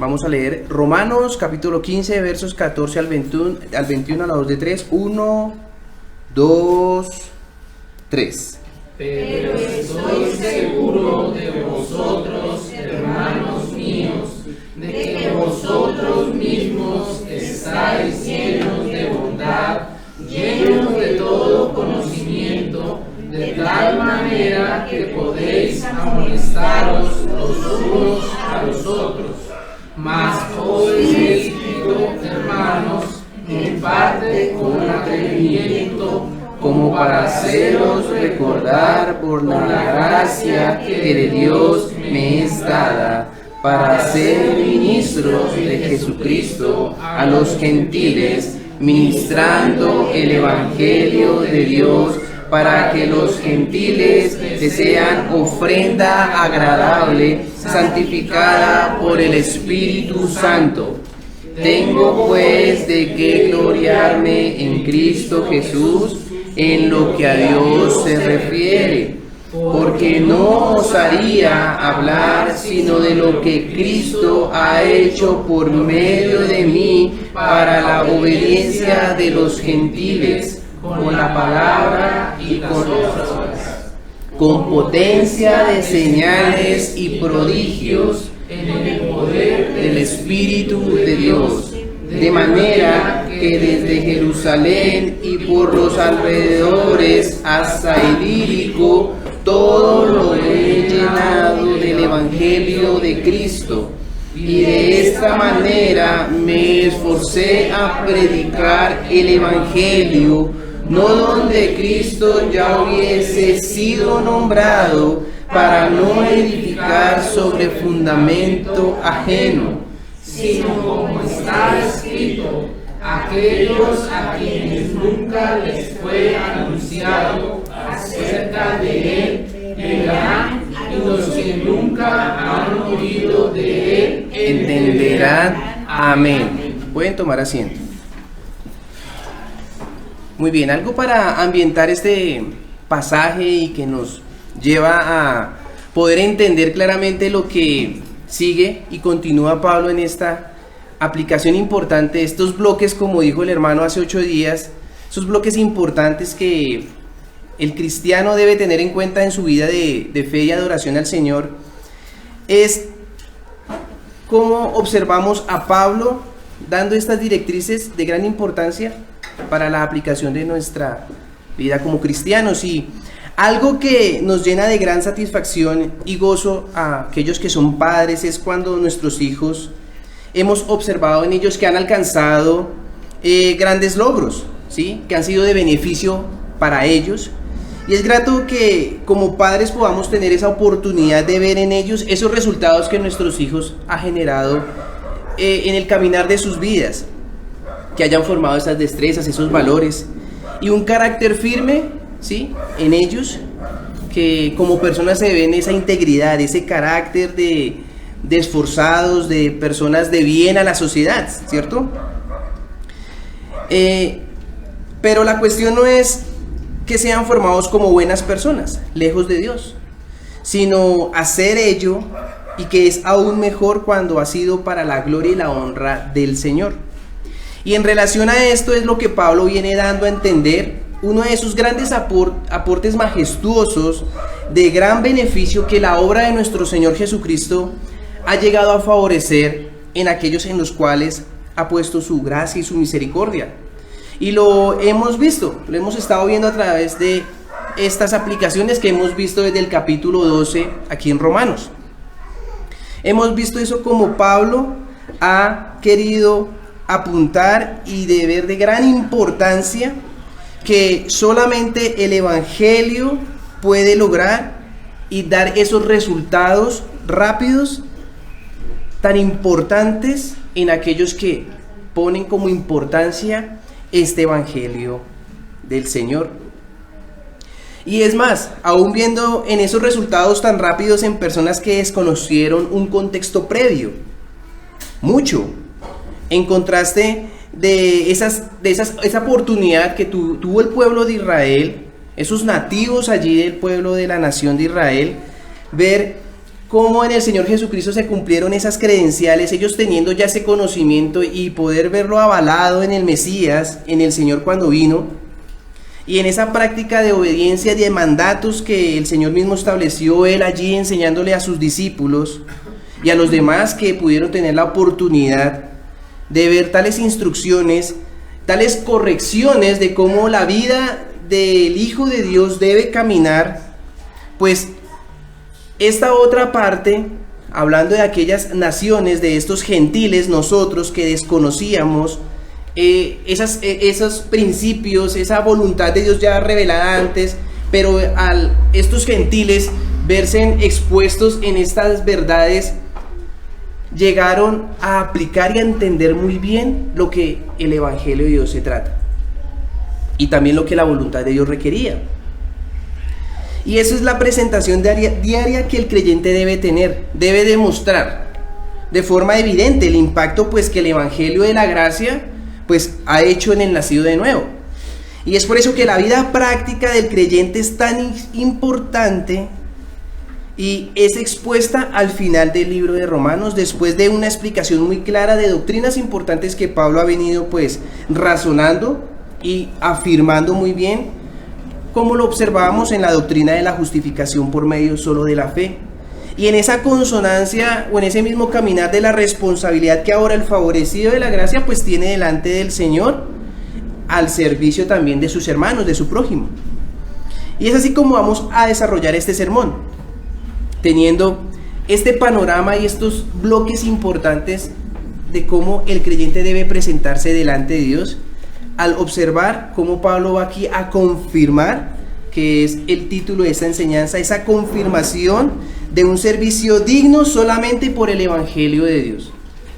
Vamos a leer Romanos capítulo 15, versos 14 al 21 a la 2 de 3. 1, 2, 3. Pero estoy seguro de vosotros, hermanos míos, de que vosotros mismos estáis llenos de bondad, llenos de todo conocimiento, de tal manera que podéis amonestaros los unos a los otros. Mas os he escrito, hermanos, en parte con atrevimiento, como para haceros recordar por la gracia que de Dios me es dada, para ser ministros de Jesucristo a los gentiles, ministrando el Evangelio de Dios, para que los gentiles te sean ofrenda agradable, santificada por el Espíritu Santo. Tengo pues de qué gloriarme en Cristo Jesús en lo que a Dios se refiere, porque no osaría hablar sino de lo que Cristo ha hecho por medio de mí para la obediencia de los gentiles, con la palabra y con las obras, con potencia de señales y prodigios, en el poder del Espíritu de Dios, de manera que desde Jerusalén y por los alrededores hasta Ilírico, todo lo he llenado del Evangelio de Cristo, y de esta manera me esforcé a predicar el Evangelio, no donde Cristo ya hubiese sido nombrado, para no edificar sobre fundamento ajeno, sino como está escrito: aquellos a quienes nunca les fue anunciado acerca de él verán, y los que nunca han oído de él entenderán. Amén. Pueden tomar asiento. Muy bien, algo para ambientar este pasaje y que nos lleva a poder entender claramente lo que sigue y continúa Pablo en esta aplicación importante, estos bloques, como dijo el hermano hace 8 días, esos bloques importantes que el cristiano debe tener en cuenta en su vida de fe y adoración al Señor, es cómo observamos a Pablo dando estas directrices de gran importancia para la aplicación de nuestra vida como cristianos. Y algo que nos llena de gran satisfacción y gozo a aquellos que son padres es cuando nuestros hijos, hemos observado en ellos que han alcanzado grandes logros, ¿sí? Que han sido de beneficio para ellos. Y es grato que como padres podamos tener esa oportunidad de ver en ellos esos resultados que nuestros hijos han generado en el caminar de sus vidas, que hayan formado esas destrezas, esos valores y un carácter firme, ¿sí? En ellos, que como personas se ven esa integridad, ese carácter de esforzados, de personas de bien a la sociedad, ¿cierto? Pero la cuestión no es que sean formados como buenas personas, lejos de Dios, sino hacer ello, y que es aún mejor cuando ha sido para la gloria y la honra del Señor. Y en relación a esto es lo que Pablo viene dando a entender, uno de esos grandes aportes majestuosos de gran beneficio que la obra de nuestro Señor Jesucristo ha llegado a favorecer en aquellos en los cuales ha puesto su gracia y su misericordia. Y lo hemos visto, lo hemos estado viendo a través de estas aplicaciones que hemos visto desde el capítulo 12 aquí en Romanos. Hemos visto eso como Pablo ha querido apuntar y de ver de gran importancia que solamente el Evangelio puede lograr y dar esos resultados rápidos tan importantes en aquellos que ponen como importancia este Evangelio del Señor. Y es más, aún viendo en esos resultados tan rápidos en personas que desconocieron un contexto previo, mucho, en contraste de esa oportunidad que tuvo el pueblo de Israel, esos nativos allí del pueblo de la nación de Israel, ver cómo en el Señor Jesucristo se cumplieron esas credenciales, ellos teniendo ya ese conocimiento y poder verlo avalado en el Mesías, en el Señor cuando vino, y en esa práctica de obediencia de mandatos que el Señor mismo estableció Él allí enseñándole a sus discípulos y a los demás que pudieron tener la oportunidad de ver tales instrucciones, tales correcciones de cómo la vida del Hijo de Dios debe caminar, pues esta otra parte, hablando de aquellas naciones, de estos gentiles, nosotros que desconocíamos esos principios, esa voluntad de Dios ya revelada antes, pero al estos gentiles verse expuestos en estas verdades, llegaron a aplicar y a entender muy bien lo que el Evangelio de Dios se trata, y también lo que la voluntad de Dios requería. Y eso es la presentación diaria que el creyente debe tener, debe demostrar de forma evidente el impacto pues que el Evangelio de la gracia pues ha hecho en el nacido de nuevo. Y es por eso que la vida práctica del creyente es tan importante y es expuesta al final del libro de Romanos, después de una explicación muy clara de doctrinas importantes que Pablo ha venido pues razonando y afirmando muy bien, como lo observábamos en la doctrina de la justificación por medio solo de la fe. Y en esa consonancia o en ese mismo caminar de la responsabilidad que ahora el favorecido de la gracia pues tiene delante del Señor, al servicio también de sus hermanos, de su prójimo. Y es así como vamos a desarrollar este sermón, teniendo este panorama y estos bloques importantes de cómo el creyente debe presentarse delante de Dios, al observar cómo Pablo va aquí a confirmar, que es el título de esta enseñanza, esa confirmación de un servicio digno solamente por el Evangelio de Dios.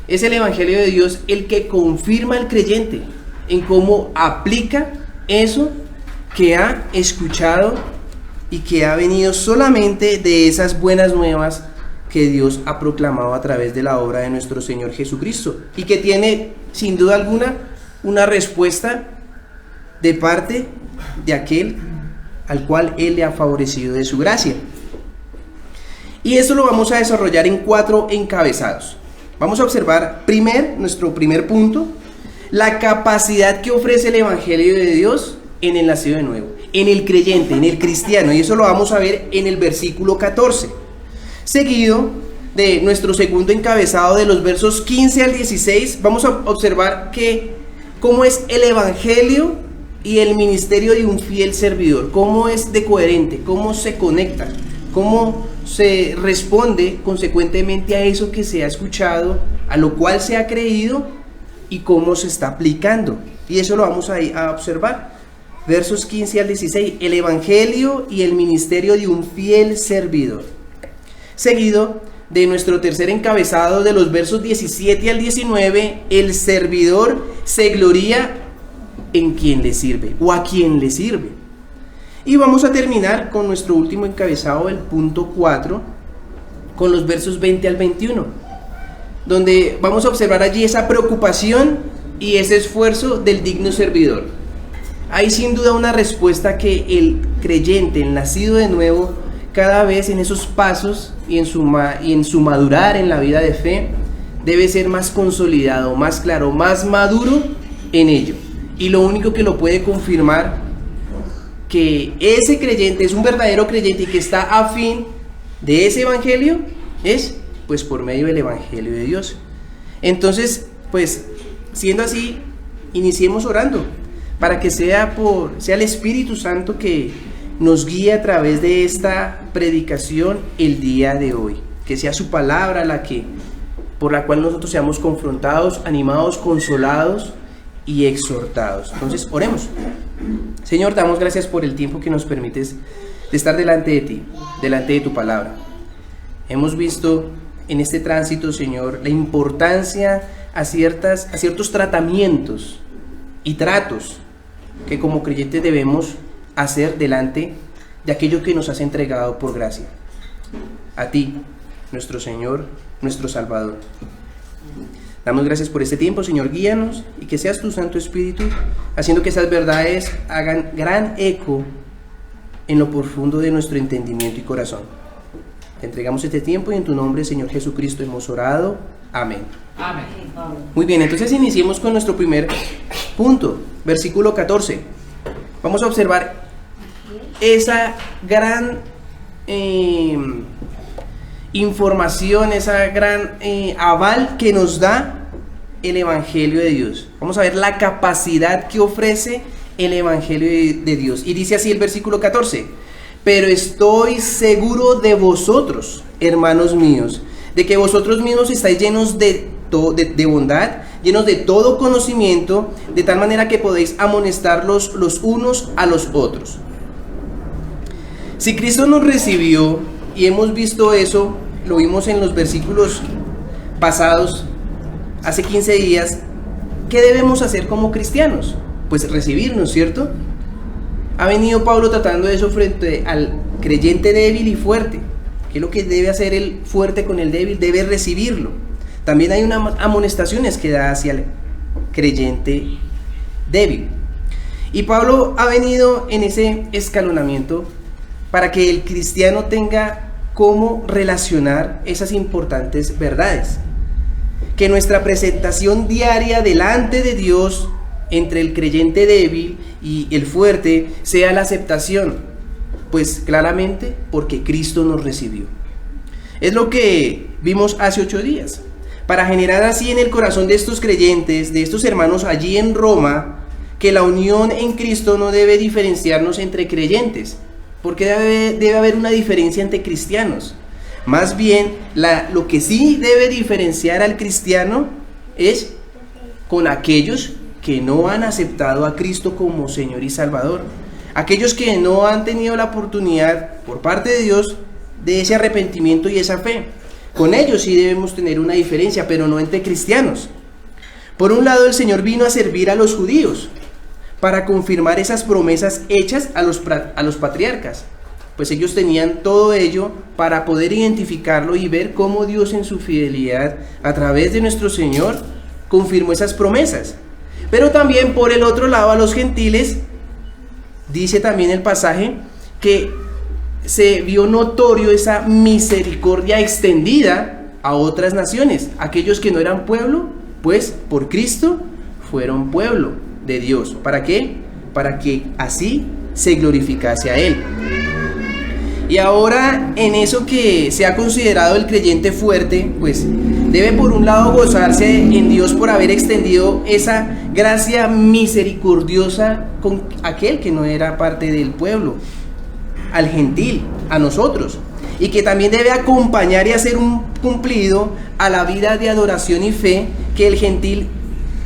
Es el Evangelio de Dios el que confirma al creyente en cómo aplica eso que ha escuchado y que ha venido solamente de esas buenas nuevas que Dios ha proclamado a través de la obra de nuestro Señor Jesucristo, y que tiene sin duda alguna una respuesta de parte de aquel al cual Él le ha favorecido de su gracia. Y esto lo vamos a desarrollar en 4 encabezados. Vamos a observar nuestro primer punto, la capacidad que ofrece el Evangelio de Dios en el nacido de nuevo, en el creyente, en el cristiano, y eso lo vamos a ver en el versículo 14, seguido de nuestro segundo encabezado de los versos 15 al 16. Vamos a observar cómo es el Evangelio y el ministerio de un fiel servidor, cómo es de coherente, cómo se conecta, cómo se responde consecuentemente a eso que se ha escuchado, a lo cual se ha creído, y cómo se está aplicando. Y eso lo vamos a observar. Versos 15 al 16, el Evangelio y el ministerio de un fiel servidor. Seguido de nuestro tercer encabezado de los versos 17 al 19, el servidor se gloría en quien le sirve o a quien le sirve. Y vamos a terminar con nuestro último encabezado, el punto 4, con los versos 20 al 21, donde vamos a observar allí esa preocupación y ese esfuerzo del digno servidor. Hay sin duda una respuesta que el creyente, el nacido de nuevo, cada vez en esos pasos y en su madurar en la vida de fe, debe ser más consolidado, más claro, más maduro en ello. Y lo único que lo puede confirmar que ese creyente es un verdadero creyente y que está afín de ese evangelio es pues por medio del Evangelio de Dios. Entonces, pues siendo así, iniciemos orando para que sea el Espíritu Santo que nos guíe a través de esta predicación el día de hoy, que sea su palabra por la cual nosotros seamos confrontados, animados, consolados y exhortados. Entonces, oremos. Señor, damos gracias por el tiempo que nos permites de estar delante de ti, delante de tu palabra. Hemos visto en este tránsito, Señor, la importancia a ciertos tratamientos y tratos que como creyentes debemos hacer delante de aquello que nos has entregado por gracia. A ti, nuestro Señor, nuestro Salvador. Damos gracias por este tiempo, Señor, guíanos y que seas tu Santo Espíritu haciendo que esas verdades hagan gran eco en lo profundo de nuestro entendimiento y corazón. Te entregamos este tiempo y en tu nombre, Señor Jesucristo, hemos orado. Amén. Amén. Muy bien, entonces iniciemos con nuestro primer punto, versículo 14. Vamos a observar esa gran información, esa gran aval que nos da el Evangelio de Dios. Vamos a ver la capacidad que ofrece el Evangelio de Dios. Y dice así el versículo 14: pero estoy seguro de vosotros, hermanos míos, de que vosotros mismos estáis llenos de bondad, llenos de todo conocimiento, de tal manera que podéis amonestarlos los unos a los otros. Si Cristo nos recibió, y hemos visto eso, lo vimos en los versículos pasados, hace 15 días, ¿qué debemos hacer como cristianos? Pues recibirnos, ¿cierto? Ha venido Pablo tratando de eso frente al creyente débil y fuerte. ¿Qué es lo que debe hacer el fuerte con el débil? Debe recibirlo. También hay unas amonestaciones que da hacia el creyente débil. Y Pablo ha venido en ese escalonamiento para que el cristiano tenga cómo relacionar esas importantes verdades. Que nuestra presentación diaria delante de Dios entre el creyente débil y el fuerte sea la aceptación, pues claramente porque Cristo nos recibió. Es lo que vimos hace 8 días. Para generar así en el corazón de estos creyentes, de estos hermanos allí en Roma, que la unión en Cristo no debe diferenciarnos entre creyentes, porque debe haber una diferencia entre cristianos. Más bien, lo que sí debe diferenciar al cristiano es con aquellos que no han aceptado a Cristo como Señor y Salvador. Aquellos que no han tenido la oportunidad por parte de Dios de ese arrepentimiento y esa fe. Con ellos sí debemos tener una diferencia, pero no entre cristianos. Por un lado, el Señor vino a servir a los judíos para confirmar esas promesas hechas a los patriarcas, pues ellos tenían todo ello para poder identificarlo y ver cómo Dios en su fidelidad a través de nuestro Señor confirmó esas promesas. Pero también por el otro lado, a los gentiles, dice también el pasaje que se vio notorio esa misericordia extendida a otras naciones. Aquellos que no eran pueblo, pues por Cristo fueron pueblo de Dios. ¿Para qué? Para que así se glorificase a Él. Y ahora, en eso que se ha considerado el creyente fuerte, pues debe por un lado gozarse en Dios por haber extendido esa gracia misericordiosa con aquel que no era parte del pueblo, al gentil, a nosotros, y que también debe acompañar y hacer un cumplido a la vida de adoración y fe que el gentil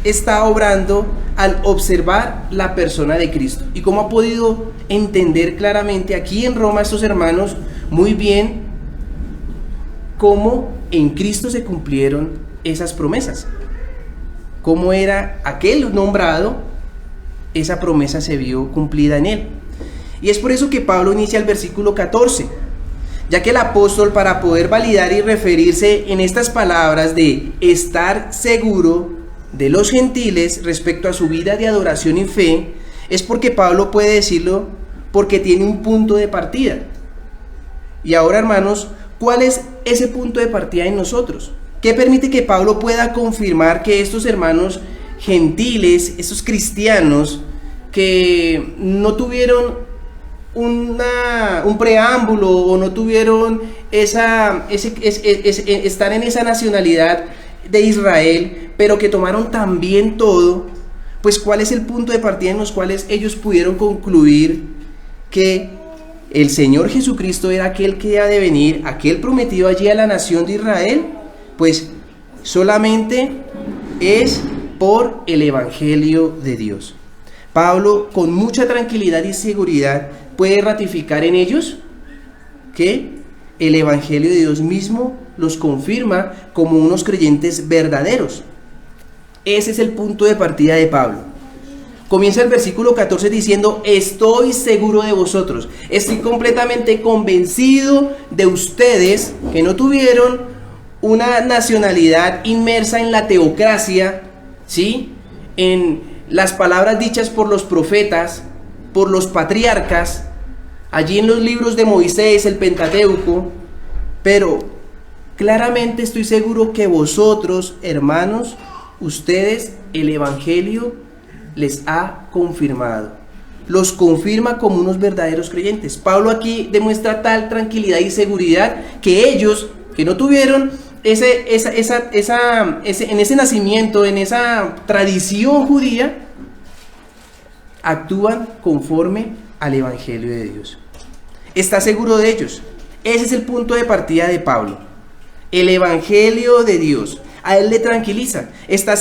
está obrando al observar la persona de Cristo. Y como ha podido entender claramente aquí en Roma estos hermanos muy bien cómo en Cristo se cumplieron esas promesas, cómo era aquel nombrado, esa promesa se vio cumplida en él. Y es por eso que Pablo inicia el versículo 14, ya que el apóstol, para poder validar y referirse en estas palabras de estar seguro de los gentiles respecto a su vida de adoración y fe, es porque Pablo puede decirlo porque tiene un punto de partida. Y ahora, hermanos, ¿cuál es ese punto de partida en nosotros? ¿Qué permite que Pablo pueda confirmar que estos hermanos gentiles, estos cristianos que no tuvieron un preámbulo o no tuvieron estar en esa nacionalidad de Israel, pero que tomaron también todo, pues cuál es el punto de partida en los cuales ellos pudieron concluir que el Señor Jesucristo era aquel que ha de venir, aquel prometido allí a la nación de Israel? Pues solamente es por el Evangelio de Dios. Pablo, con mucha tranquilidad y seguridad, puede ratificar en ellos que el Evangelio de Dios mismo los confirma como unos creyentes verdaderos. Ese es el punto de partida de Pablo. Comienza el versículo 14 diciendo: estoy seguro de vosotros, estoy completamente convencido de ustedes que no tuvieron una nacionalidad inmersa en la teocracia, ¿sí? En las palabras dichas por los profetas, por los patriarcas, allí en los libros de Moisés, el Pentateuco, pero claramente estoy seguro que vosotros, hermanos, ustedes, el Evangelio les ha confirmado. Los confirma como unos verdaderos creyentes. Pablo aquí demuestra tal tranquilidad y seguridad que ellos, que no tuvieron en ese nacimiento, en esa tradición judía, actúan conforme al Evangelio de Dios. Está seguro de ellos. Ese es el punto de partida de Pablo. El Evangelio de Dios. A él le tranquiliza. Está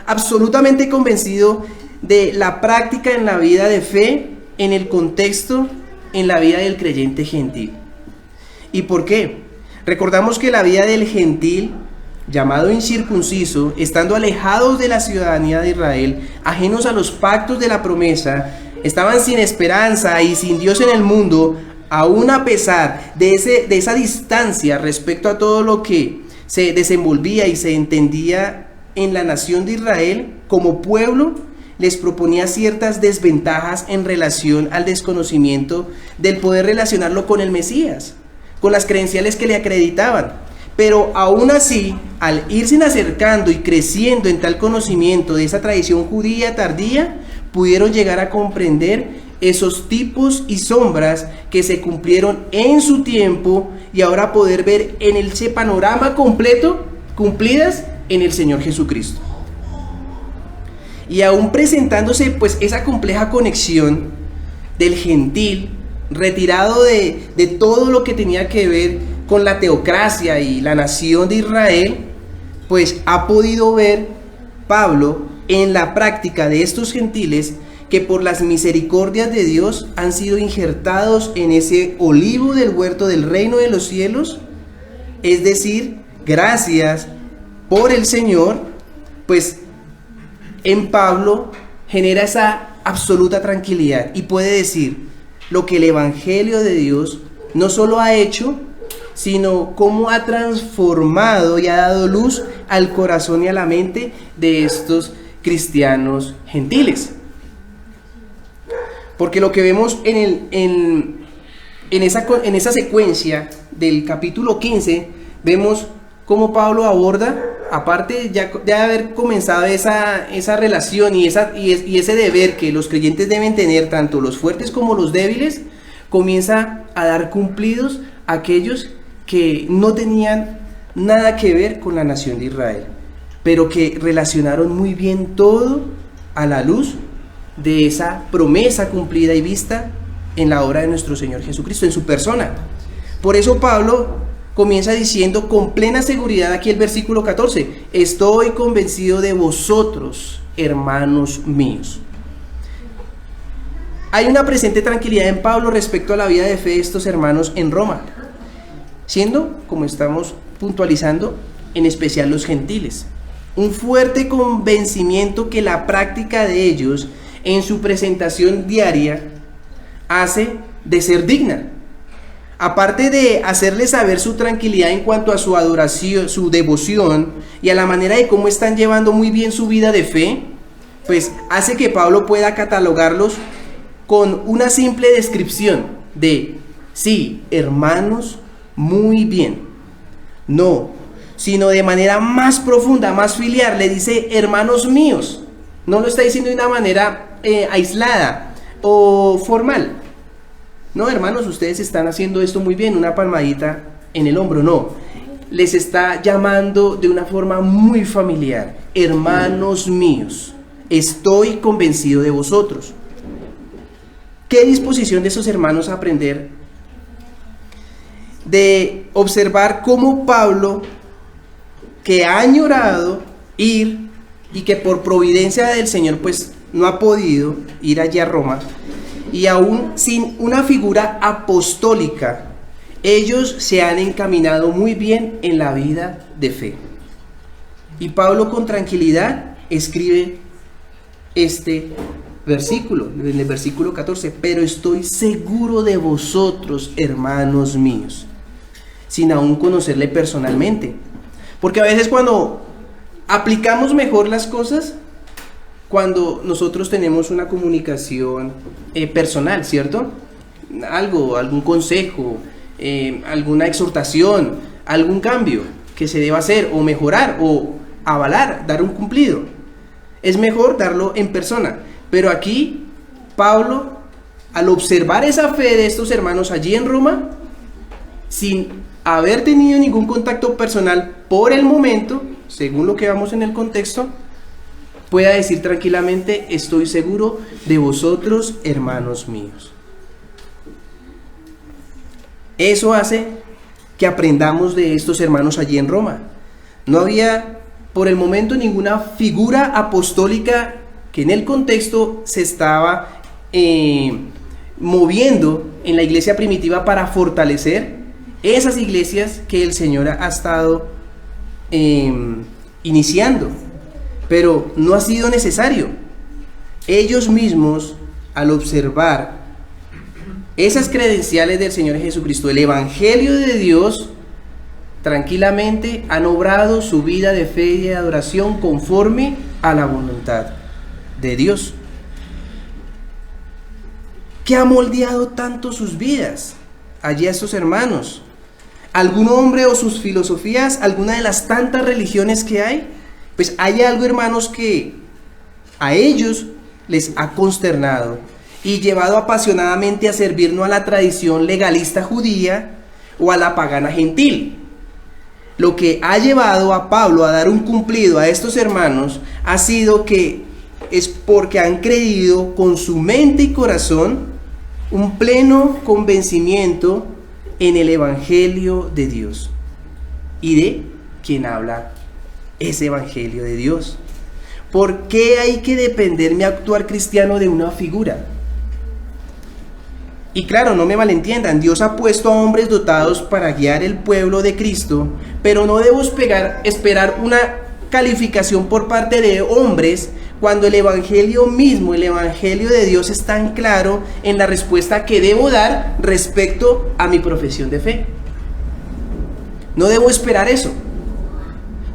absolutamente convencido de la práctica en la vida de fe, en el contexto, en la vida del creyente gentil. ¿Y por qué? Recordamos que la vida del gentil, llamado incircunciso, estando alejados de la ciudadanía de Israel, ajenos a los pactos de la promesa, estaban sin esperanza y sin Dios en el mundo, aún a pesar de esa distancia respecto a todo lo que se desenvolvía y se entendía en la nación de Israel, como pueblo, les proponía ciertas desventajas en relación al desconocimiento del poder relacionarlo con el Mesías, con las credenciales que le acreditaban. Pero aún así, al irse acercando y creciendo en tal conocimiento de esa tradición judía tardía, pudieron llegar a comprender esos tipos y sombras que se cumplieron en su tiempo y ahora poder ver en ese panorama completo cumplidas en el Señor Jesucristo. Y aún presentándose pues esa compleja conexión del gentil, retirado de todo lo que tenía que ver con la teocracia y la nación de Israel, pues ha podido ver Pablo en la práctica de estos gentiles que por las misericordias de Dios han sido injertados en ese olivo del huerto del reino de los cielos, es decir, gracias por el Señor, pues en Pablo genera esa absoluta tranquilidad y puede decir lo que el Evangelio de Dios no solo ha hecho, sino cómo ha transformado y ha dado luz al corazón y a la mente de estos cristianos gentiles. Porque lo que vemos en esa secuencia del capítulo 15, vemos cómo Pablo aborda, aparte ya de haber comenzado esa relación y ese deber que los creyentes deben tener, tanto los fuertes como los débiles, comienza a dar cumplidos a aquellos que no tenían nada que ver con la nación de Israel, pero que relacionaron muy bien todo a la luz de esa promesa cumplida y vista en la obra de nuestro Señor Jesucristo, en su persona. Por eso Pablo comienza diciendo con plena seguridad aquí el versículo 14: estoy convencido de vosotros, hermanos míos. Hay una presente tranquilidad en Pablo respecto a la vida de fe de estos hermanos en Roma, siendo, como estamos puntualizando, en especial los gentiles. Un fuerte convencimiento que la práctica de ellos en su presentación diaria hace de ser digna. Aparte de hacerles saber su tranquilidad en cuanto a su adoración, su devoción y a la manera de cómo están llevando muy bien su vida de fe, pues hace que Pablo pueda catalogarlos con una simple descripción de: sí, hermanos, muy bien. No, sino de manera más profunda, más filial, le dice hermanos míos. No lo está diciendo de una manera aislada o formal. No, hermanos, ustedes están haciendo esto muy bien, una palmadita en el hombro. No, les está llamando de una forma muy familiar: hermanos míos, estoy convencido de vosotros. ¿Qué disposición de esos hermanos a aprender? De observar cómo Pablo, que ha añorado ir y que por providencia del Señor pues no ha podido ir allí a Roma, y aún sin una figura apostólica, ellos se han encaminado muy bien en la vida de fe. Y Pablo con tranquilidad escribe este versículo, en el versículo 14: pero estoy seguro de vosotros, hermanos míos, sin aún conocerle personalmente. Porque a veces cuando aplicamos mejor las cosas, cuando nosotros tenemos una comunicación personal, ¿cierto? Algún consejo, alguna exhortación, algún cambio que se deba hacer o mejorar o avalar, dar un cumplido. Es mejor darlo en persona. Pero aquí Pablo, al observar esa fe de estos hermanos allí en Roma, sin haber tenido ningún contacto personal por el momento, según lo que vamos en el contexto, pueda decir tranquilamente: estoy seguro de vosotros, hermanos míos. Eso hace que aprendamos de estos hermanos allí en Roma. No había por el momento ninguna figura apostólica que en el contexto se estaba moviendo en la iglesia primitiva para fortalecer esas iglesias que el Señor ha estado iniciando. Pero no ha sido necesario. Ellos mismos, al observar esas credenciales del Señor Jesucristo, el Evangelio de Dios, tranquilamente han obrado su vida de fe y de adoración conforme a la voluntad de Dios. ¿Qué ha moldeado tanto sus vidas allí a estos hermanos? ¿Algún hombre o sus filosofías? ¿Alguna de las tantas religiones que hay? Pues hay algo, hermanos, que a ellos les ha consternado y llevado apasionadamente a servir no a la tradición legalista judía o a la pagana gentil. Lo que ha llevado a Pablo a dar un cumplido a estos hermanos ha sido que es porque han creído con su mente y corazón un pleno convencimiento en el Evangelio de Dios y de quien habla ese Evangelio de Dios. ¿Por qué hay que depender mi actuar cristiano de una figura? Y claro, no me malentiendan, Dios ha puesto a hombres dotados para guiar el pueblo de Cristo, pero no debo esperar una calificación por parte de hombres cuando el Evangelio mismo, el Evangelio de Dios, es tan claro en la respuesta que debo dar respecto a mi profesión de fe. No debo esperar eso,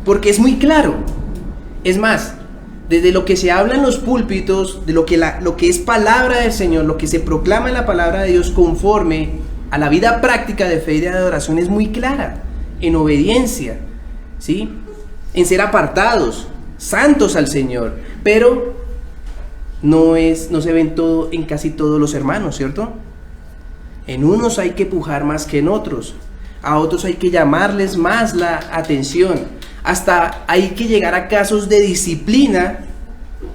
porque es muy claro. Es más, desde lo que se habla en los púlpitos, de lo que es palabra del Señor, lo que se proclama en la palabra de Dios conforme a la vida práctica de fe y de adoración, es muy clara, en obediencia, ¿sí? En ser apartados, santos al Señor, pero no se ven en casi todos los hermanos, ¿cierto? En unos hay que pujar más que en otros, a otros hay que llamarles más la atención. Hasta hay que llegar a casos de disciplina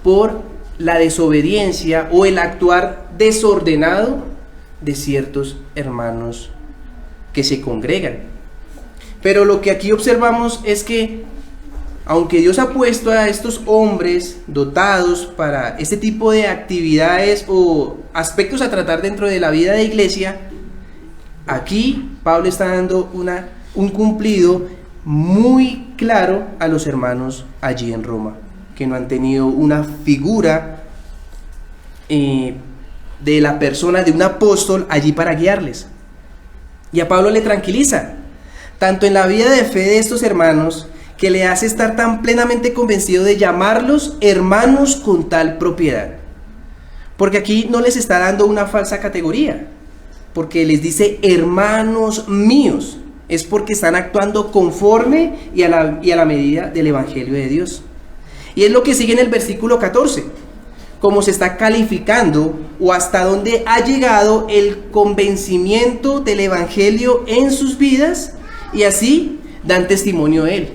por la desobediencia o el actuar desordenado de ciertos hermanos que se congregan. Pero lo que aquí observamos es que, aunque Dios ha puesto a estos hombres dotados para este tipo de actividades o aspectos a tratar dentro de la vida de iglesia, aquí Pablo está dando un cumplido muy claro a los hermanos allí en Roma, que no han tenido una figura de la persona de un apóstol allí para guiarles. Y a Pablo le tranquiliza, tanto en la vida de fe de estos hermanos, que le hace estar tan plenamente convencido de llamarlos hermanos con tal propiedad. Porque aquí no les está dando una falsa categoría, porque les dice hermanos míos. Es porque están actuando conforme y a la medida del Evangelio de Dios. Y es lo que sigue en el versículo 14, cómo se está calificando o hasta dónde ha llegado el convencimiento del Evangelio en sus vidas, y así dan testimonio de él.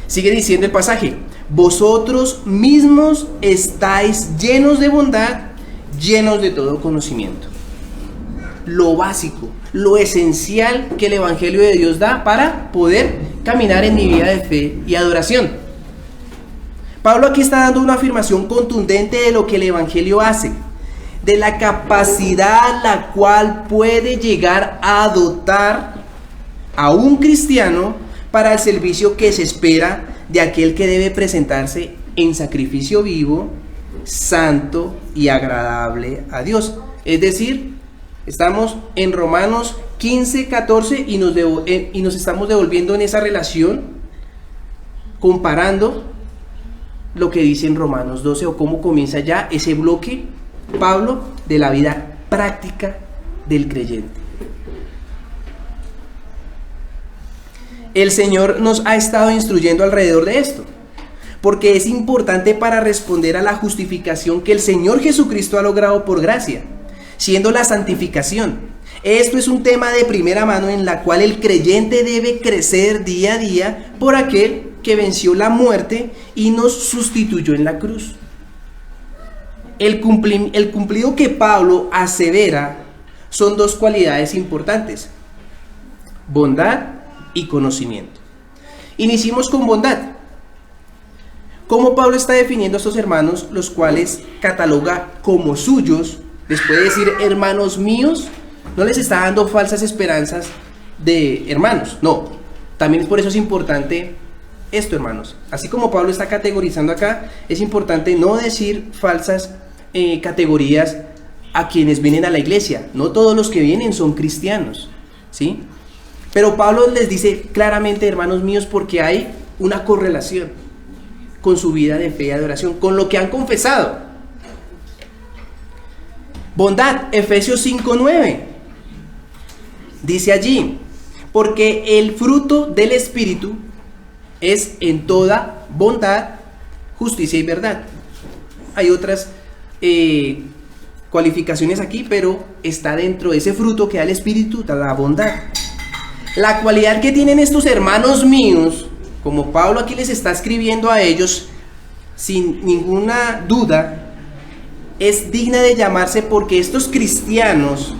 Sigue diciendo el pasaje: vosotros mismos estáis llenos de bondad, llenos de todo conocimiento. Lo básico, lo esencial que el Evangelio de Dios da para poder caminar en mi vida de fe y adoración. Pablo aquí está dando una afirmación contundente de lo que el Evangelio hace, de la capacidad la cual puede llegar a dotar a un cristiano para el servicio que se espera de aquel que debe presentarse en sacrificio vivo, santo y agradable a Dios. Es decir, estamos en Romanos 15, 14 y nos estamos devolviendo en esa relación, comparando lo que dice en Romanos 12, o cómo comienza ya ese bloque, Pablo, de la vida práctica del creyente. el Señor nos ha estado instruyendo alrededor de esto, porque es importante para responder a la justificación que el Señor Jesucristo ha logrado por gracia, siendo la santificación. Esto es un tema de primera mano en la cual el creyente debe crecer día a día por aquel que venció la muerte y nos sustituyó en la cruz. El cumplido que Pablo asevera son dos cualidades importantes: bondad y conocimiento. Iniciemos con bondad. ¿Cómo Pablo está definiendo a estos hermanos, los cuales cataloga como suyos? Después de decir hermanos míos, no les está dando falsas esperanzas de hermanos, no. También por eso es importante esto, hermanos. Así como Pablo está categorizando acá, es importante no decir falsas categorías a quienes vienen a la iglesia. No todos los que vienen son cristianos, ¿sí? Pero Pablo les dice claramente, hermanos míos, porque hay una correlación con su vida de fe y adoración, con lo que han confesado. Bondad, Efesios 5:9. Dice allí, porque el fruto del Espíritu es en toda bondad, justicia y verdad. Hay otras cualificaciones aquí, pero está dentro de ese fruto que da el Espíritu, da la bondad. La cualidad que tienen estos hermanos míos, como Pablo aquí les está escribiendo a ellos, sin ninguna duda, es digna de llamarse, porque estos cristianos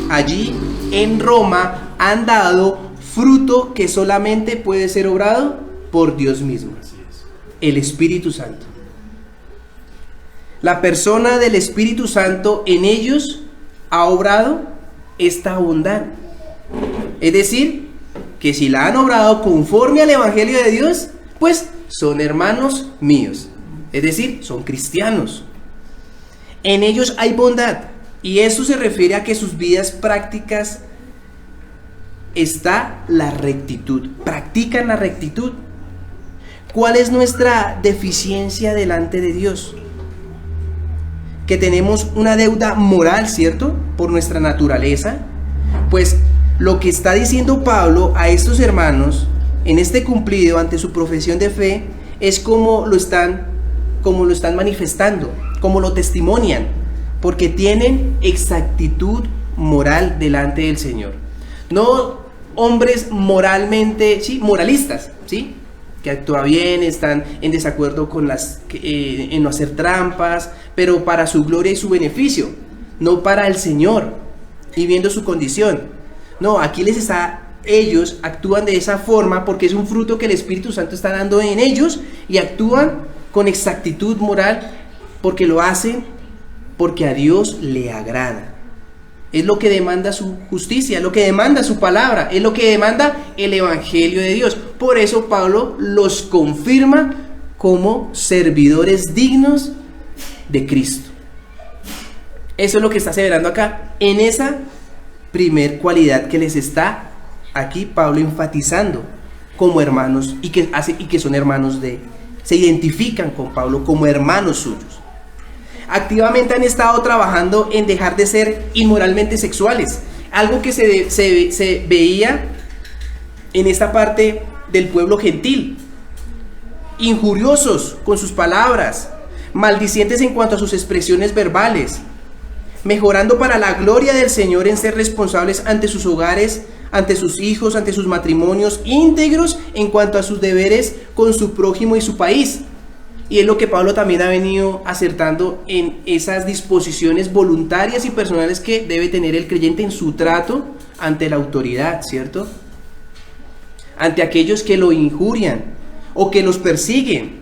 allí en Roma han dado fruto que solamente puede ser obrado por Dios mismo, el Espíritu Santo. La persona del Espíritu Santo en ellos ha obrado esta bondad. Es decir, que si la han obrado conforme al Evangelio de Dios, pues son hermanos míos. Es decir, son cristianos. En ellos hay bondad, y eso se refiere a que sus vidas prácticas está la rectitud. Practican la rectitud. ¿Cuál es nuestra deficiencia delante de Dios? Que tenemos una deuda moral, ¿cierto? Por nuestra naturaleza. Pues lo que está diciendo Pablo a estos hermanos en este cumplido ante su profesión de fe es como lo están manifestando, como lo testimonian, porque tienen exactitud moral delante del Señor. No hombres moralmente, sí, moralistas, ¿sí? Que actúan bien, están en desacuerdo con en no hacer trampas, pero para su gloria y su beneficio, no para el Señor y viendo su condición. No, aquí ellos actúan de esa forma porque es un fruto que el Espíritu Santo está dando en ellos, y actúan con exactitud moral porque lo hacen porque a Dios le agrada. Es lo que demanda su justicia, es lo que demanda su palabra, es lo que demanda el Evangelio de Dios. Por eso Pablo los confirma como servidores dignos de Cristo. Eso es lo que está aseverando acá, en esa primer cualidad que les está aquí Pablo enfatizando como hermanos, y que son hermanos se identifican con Pablo como hermanos suyos. Activamente han estado trabajando en dejar de ser inmoralmente sexuales, algo que se veía en esta parte del pueblo gentil. Injuriosos con sus palabras, maldicientes en cuanto a sus expresiones verbales, mejorando para la gloria del Señor en ser responsables ante sus hogares, ante sus hijos, ante sus matrimonios, íntegros en cuanto a sus deberes con su prójimo y su país. Y es lo que Pablo también ha venido acertando en esas disposiciones voluntarias y personales que debe tener el creyente en su trato ante la autoridad, ¿cierto? Ante aquellos que lo injurian o que los persiguen.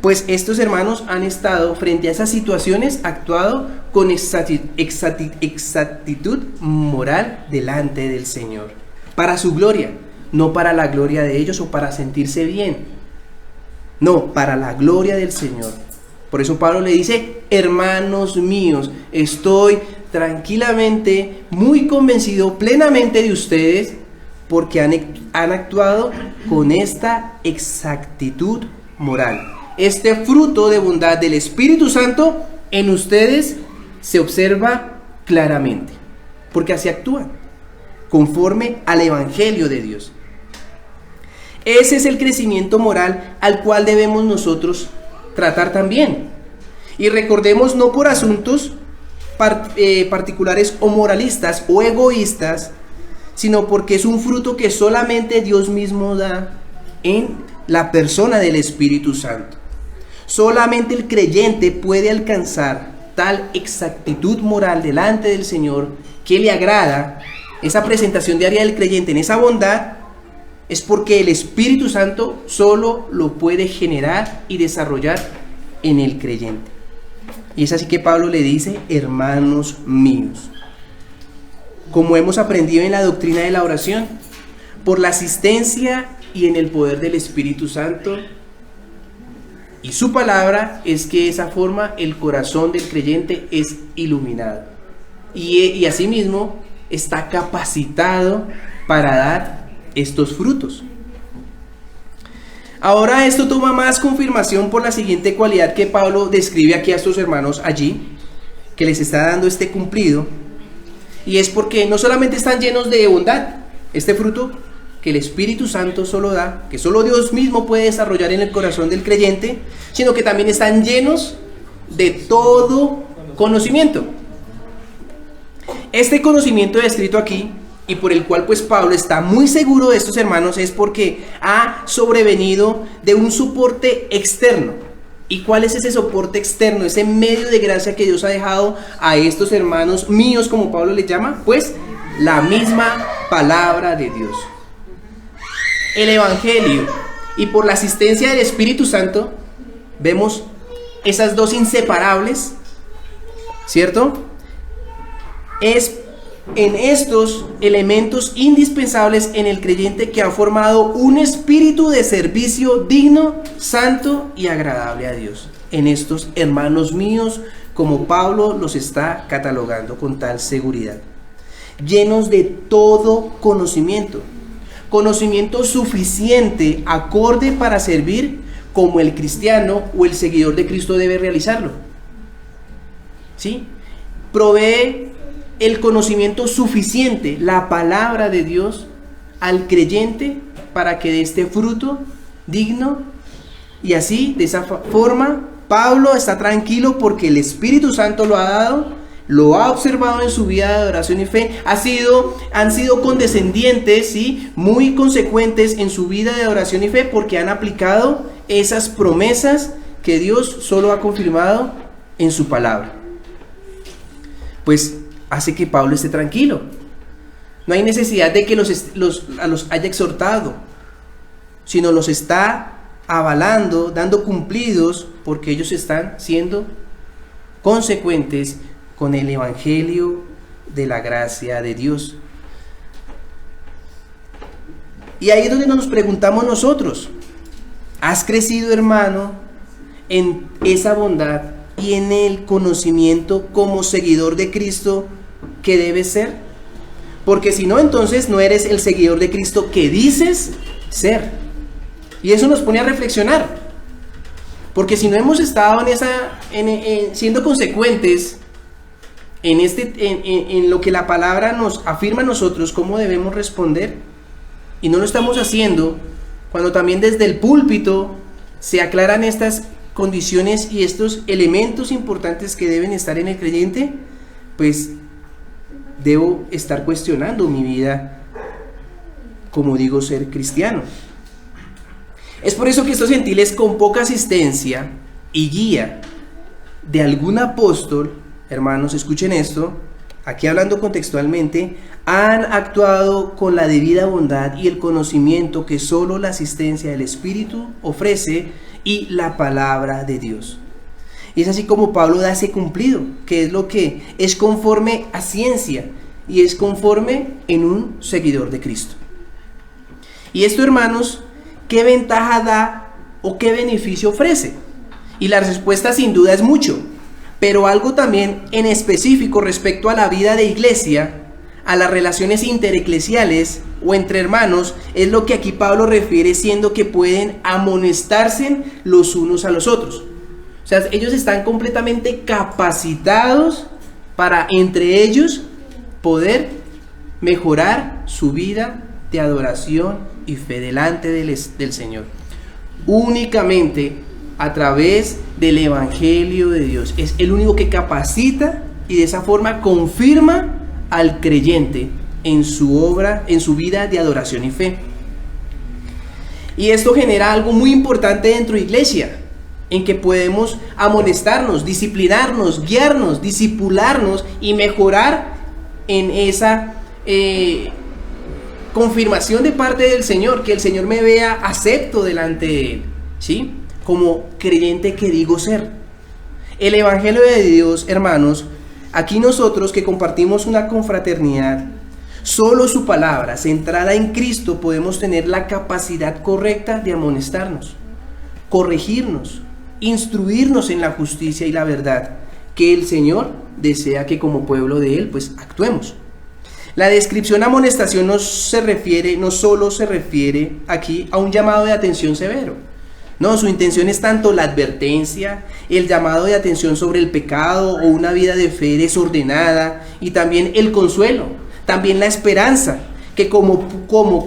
Pues estos hermanos han estado frente a esas situaciones, actuado con exactitud moral delante del Señor, para su gloria, no para la gloria de ellos o para sentirse bien. No, para la gloria del Señor. Por eso Pablo le dice, hermanos míos, estoy tranquilamente, muy convencido plenamente de ustedes, porque han actuado con esta exactitud moral. Este fruto de bondad del Espíritu Santo en ustedes se observa claramente, porque así actúan, conforme al Evangelio de Dios. Ese es el crecimiento moral al cual debemos nosotros tratar también. Y recordemos, no por asuntos particulares o moralistas o egoístas, sino porque es un fruto que solamente Dios mismo da en la persona del Espíritu Santo. Solamente el creyente puede alcanzar tal exactitud moral delante del Señor que le agrada. Esa presentación diaria del creyente en esa bondad es porque el Espíritu Santo solo lo puede generar y desarrollar en el creyente. Y es así que Pablo le dice: hermanos míos, como hemos aprendido en la doctrina de la oración, por la asistencia y en el poder del Espíritu Santo y su palabra, es que de esa forma el corazón del creyente es iluminado y asimismo está capacitado para dar estos frutos. Ahora esto toma más confirmación por la siguiente cualidad que Pablo describe aquí a estos hermanos allí, que les está dando este cumplido, y es porque no solamente están llenos de bondad, este fruto que el Espíritu Santo solo da, que solo Dios mismo puede desarrollar en el corazón del creyente, sino que también están llenos de todo conocimiento. Este conocimiento descrito aquí, y por el cual pues Pablo está muy seguro de estos hermanos, es porque ha sobrevenido de un soporte externo. ¿Y cuál es ese soporte externo? Ese medio de gracia que Dios ha dejado a estos hermanos míos, como Pablo les llama, pues la misma palabra de Dios, el Evangelio. Y por la asistencia del Espíritu Santo vemos esas dos inseparables, ¿cierto? Es en estos elementos indispensables en el creyente que ha formado un espíritu de servicio digno, santo y agradable a Dios. En estos hermanos míos, como Pablo los está catalogando con tal seguridad, llenos de todo conocimiento, conocimiento suficiente, acorde para servir como el cristiano o el seguidor de Cristo debe realizarlo. ¿Sí? Provee el conocimiento suficiente, la palabra de Dios, al creyente para que dé este fruto digno. Y así, de esa forma, Pablo está tranquilo porque el Espíritu Santo lo ha dado, lo ha observado en su vida de adoración y fe, han sido condescendientes, ¿sí?, muy consecuentes en su vida de adoración y fe, porque han aplicado esas promesas que Dios solo ha confirmado en su palabra. Pues hace que Pablo esté tranquilo. No hay necesidad de que los haya exhortado, sino los está avalando, dando cumplidos, porque ellos están siendo consecuentes con el Evangelio de la gracia de Dios. Y ahí es donde nos preguntamos nosotros: ¿has crecido, hermano, en esa bondad y en el conocimiento como seguidor de Cristo que debes ser? Porque si no, entonces no eres el seguidor de Cristo que dices ser. Y eso nos pone a reflexionar, porque si no hemos estado siendo consecuentes en lo que la palabra nos afirma a nosotros cómo debemos responder, y no lo estamos haciendo, cuando también desde el púlpito se aclaran estas condiciones y estos elementos importantes que deben estar en el creyente, pues debo estar cuestionando mi vida como digo ser cristiano. Es por eso que estos gentiles con poca asistencia y guía de algún apóstol, hermanos, escuchen esto, aquí hablando contextualmente, han actuado con la debida bondad y el conocimiento que solo la asistencia del Espíritu ofrece y la palabra de Dios. Y es así como Pablo da ese cumplido, que es lo que es conforme a ciencia y es conforme en un seguidor de Cristo. Y esto, hermanos, ¿qué ventaja da o qué beneficio ofrece? Y la respuesta sin duda es mucho, pero algo también en específico respecto a la vida de iglesia, a las relaciones intereclesiales o entre hermanos, es lo que aquí Pablo refiere, siendo que pueden amonestarse los unos a los otros. O sea, ellos están completamente capacitados para entre ellos poder mejorar su vida de adoración y fe delante del Señor. Únicamente a través del Evangelio de Dios. Es el único que capacita y de esa forma confirma al creyente en su obra, en su vida de adoración y fe. Y esto genera algo muy importante dentro de iglesia, en que podemos amonestarnos, disciplinarnos, guiarnos, discipularnos y mejorar en esa confirmación de parte del Señor, que el Señor me vea acepto delante de Él, ¿sí? Como creyente que digo ser. El Evangelio de Dios, hermanos, aquí nosotros que compartimos una confraternidad, solo su palabra, centrada en Cristo, podemos tener la capacidad correcta de amonestarnos, corregirnos, instruirnos en la justicia y la verdad que el Señor desea que como pueblo de Él, pues actuemos. La descripción amonestación no solo se refiere aquí a un llamado de atención severo. No, su intención es tanto la advertencia, el llamado de atención sobre el pecado o una vida de fe desordenada, y también el consuelo, también la esperanza, que como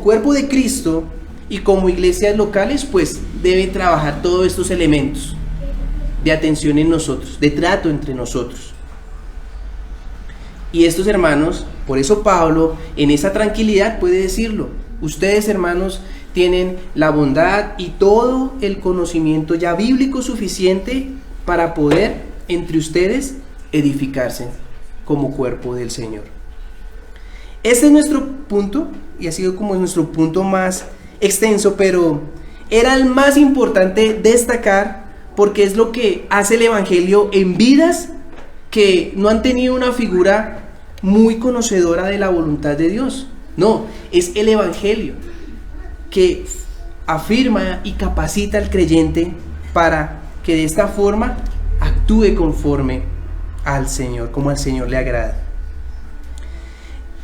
cuerpo de Cristo y como iglesias locales, pues debe trabajar todos estos elementos de atención en nosotros, de trato entre nosotros. Y estos hermanos, por eso Pablo en esa tranquilidad puede decirlo: ustedes, hermanos, tienen la bondad y todo el conocimiento ya bíblico suficiente para poder entre ustedes edificarse como cuerpo del Señor. Este es nuestro punto, y ha sido como nuestro punto más extenso, pero era el más importante destacar, porque es lo que hace el Evangelio en vidas que no han tenido una figura muy conocedora de la voluntad de Dios. No, es el Evangelio que afirma y capacita al creyente para que de esta forma actúe conforme al Señor, como al Señor le agrada.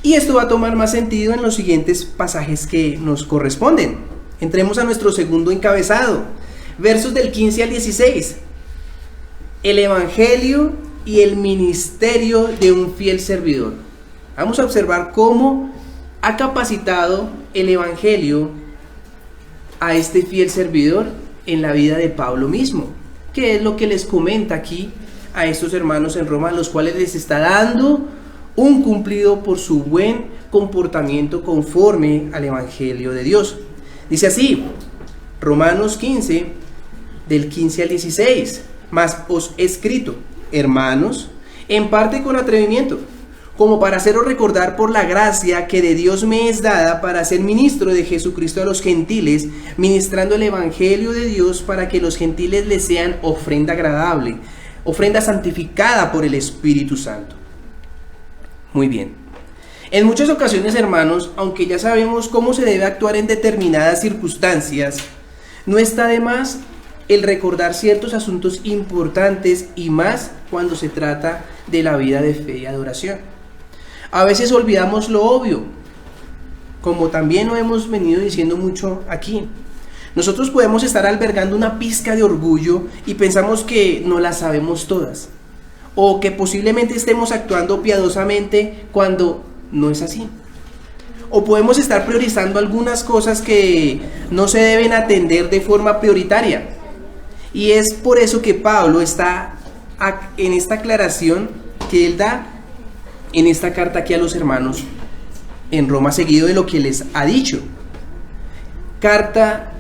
Y esto va a tomar más sentido en los siguientes pasajes que nos corresponden. Entremos a nuestro segundo encabezado, versos del 15 al 16. El Evangelio y el ministerio de un fiel servidor. Vamos a observar cómo ha capacitado el Evangelio a este fiel servidor en la vida de Pablo mismo, que es lo que les comenta aquí a estos hermanos en Roma, a los cuales les está dando un cumplido por su buen comportamiento conforme al Evangelio de Dios. Dice así, Romanos 15, del 15 al 16: mas os he escrito, hermanos, en parte con atrevimiento, como para haceros recordar por la gracia que de Dios me es dada para ser ministro de Jesucristo a los gentiles, ministrando el Evangelio de Dios para que los gentiles les sean ofrenda agradable, ofrenda santificada por el Espíritu Santo. Muy bien. En muchas ocasiones, hermanos, aunque ya sabemos cómo se debe actuar en determinadas circunstancias, no está de más el recordar ciertos asuntos importantes, y más cuando se trata de la vida de fe y adoración. A veces olvidamos lo obvio, como también lo hemos venido diciendo mucho aquí. Nosotros podemos estar albergando una pizca de orgullo y pensamos que no las sabemos todas, o que posiblemente estemos actuando piadosamente cuando no es así. O podemos estar priorizando algunas cosas que no se deben atender de forma prioritaria. Y es por eso que Pablo está en esta aclaración que él da en esta carta aquí a los hermanos en Roma, seguido de lo que les ha dicho. Carta